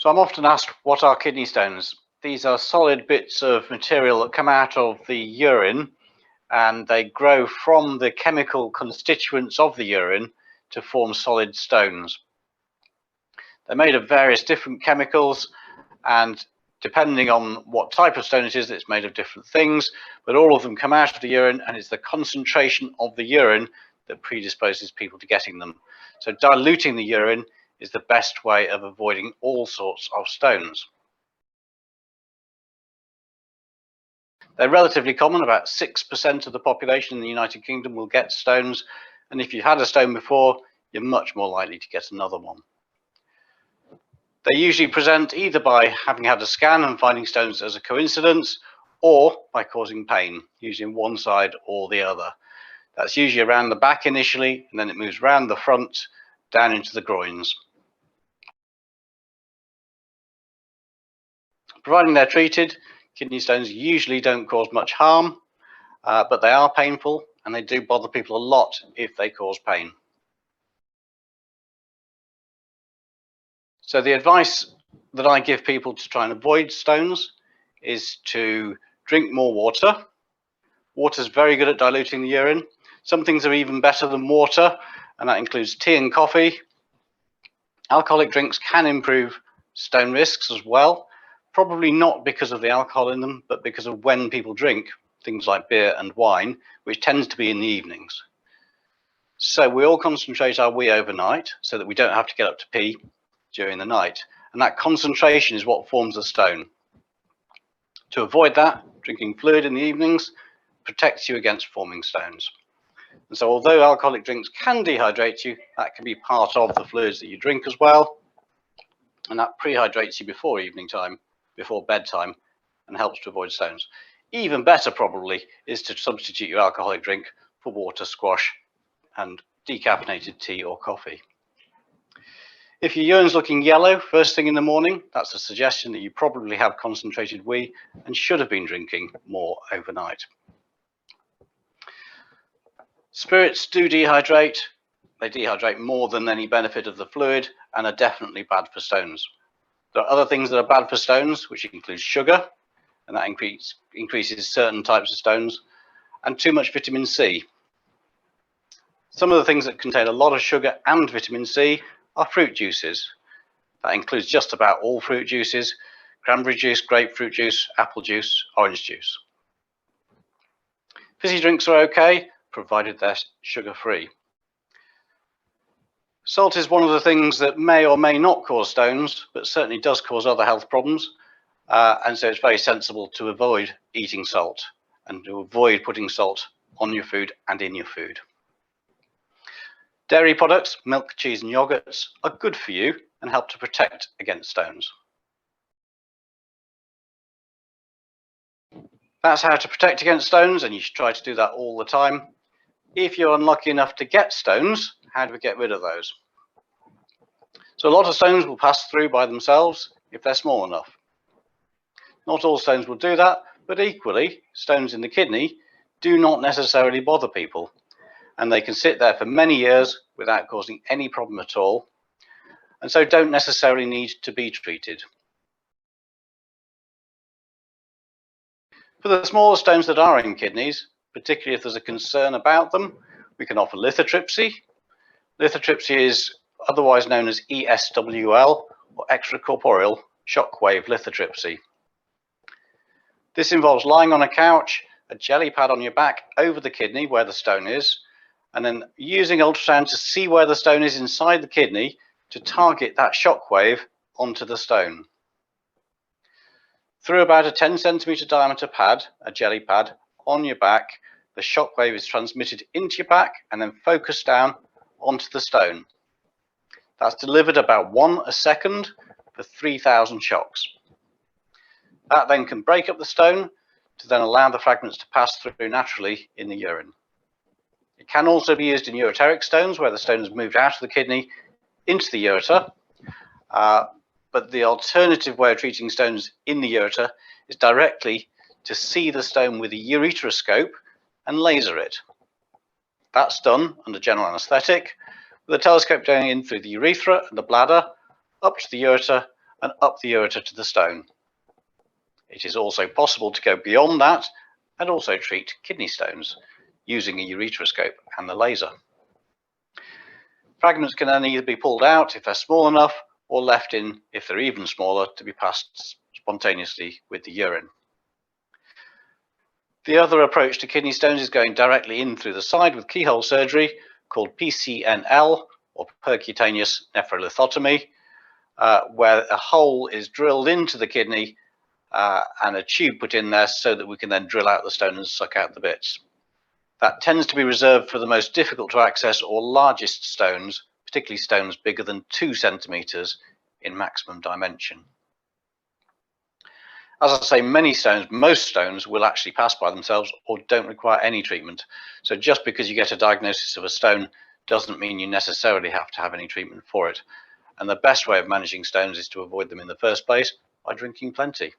So I'm often asked, what are kidney stones? These are solid bits of material that come out of the urine, and they grow from the chemical constituents of the urine to form solid stones. They're made of various different chemicals, and depending on what type of stone it is, it's made of different things, but all of them come out of the urine, and it's the concentration of the urine that predisposes people to getting them. So diluting the urine is the best way of avoiding all sorts of stones. They're relatively common. About 6% of the population in the United Kingdom will get stones, and if you've had a stone before, you're much more likely to get another one. They usually present either by having had a scan and finding stones as a coincidence, or by causing pain, usually in one side or the other. That's usually around the back initially, and then it moves around the front, down into the groins. Providing they're treated, kidney stones usually don't cause much harm, but they are painful, and they do bother people a lot if they cause pain. So the advice that I give people to try and avoid stones is to drink more water. Water is very good at diluting the urine. Some things are even better than water, and that includes tea and coffee. Alcoholic drinks can improve stone risks as well, probably not because of the alcohol in them, but because of when people drink things like beer and wine, which tends to be in the evenings. So we all concentrate our wee overnight so that we don't have to get up to pee during the night, and that concentration is what forms a stone. To avoid that, drinking fluid in the evenings protects you against forming stones. And so although alcoholic drinks can dehydrate you, that can be part of the fluids that you drink as well, and that prehydrates you before evening time, before bedtime, and helps to avoid stones. Even better probably is to substitute your alcoholic drink for water, squash, and decaffeinated tea or coffee. If your urine's looking yellow first thing in the morning, that's a suggestion that you probably have concentrated wee and should have been drinking more overnight. Spirits do dehydrate. They dehydrate more than any benefit of the fluid and are definitely bad for stones. There are other things that are bad for stones, which include sugar, and that increases certain types of stones, and too much vitamin C. Some of the things that contain a lot of sugar and vitamin C are fruit juices. That includes just about all fruit juices: cranberry juice, grapefruit juice, apple juice, orange juice. Fizzy drinks are okay, provided they're sugar-free. Salt is one of the things that may or may not cause stones, but certainly does cause other health problems, and so it's very sensible to avoid eating salt and to avoid putting salt on your food and in your food. Dairy products, milk, cheese and yogurts are good for you and help to protect against stones. That's how to protect against stones, and you should try to do that all the time. If you're unlucky enough to get stones, how do we get rid of those? So a lot of stones will pass through by themselves if they're small enough. Not all stones will do that, but equally, stones in the kidney do not necessarily bother people, and they can sit there for many years without causing any problem at all, and so don't necessarily need to be treated. For the smaller stones that are in kidneys, particularly if there's a concern about them, we can offer lithotripsy. Lithotripsy is otherwise known as ESWL, or extracorporeal shockwave lithotripsy. This involves lying on a couch, a jelly pad on your back over the kidney where the stone is, and then using ultrasound to see where the stone is inside the kidney to target that shockwave onto the stone. Through about a 10 centimeter diameter pad, a jelly pad, on your back, the shockwave is transmitted into your back and then focused down onto the stone. That's delivered about 1 a second for 3,000 shocks. That then can break up the stone to then allow the fragments to pass through naturally in the urine. It can also be used in ureteric stones, where the stone has moved out of the kidney into the ureter, but the alternative way of treating stones in the ureter is directly to see the stone with a ureteroscope and laser it. That's done under general anaesthetic, with a telescope going in through the urethra and the bladder, up to the ureter, and up the ureter to the stone. It is also possible to go beyond that and also treat kidney stones using a ureteroscope and the laser. Fragments can then either be pulled out if they're small enough or left in if they're even smaller to be passed spontaneously with the urine. The other approach to kidney stones is going directly in through the side with keyhole surgery called PCNL, or percutaneous nephrolithotomy, where a hole is drilled into the kidney and a tube put in there so that we can then drill out the stone and suck out the bits. That tends to be reserved for the most difficult to access or largest stones, particularly stones bigger than 2 centimeters in maximum dimension. As I say, most stones will actually pass by themselves or don't require any treatment. So just because you get a diagnosis of a stone doesn't mean you necessarily have to have any treatment for it. And the best way of managing stones is to avoid them in the first place by drinking plenty.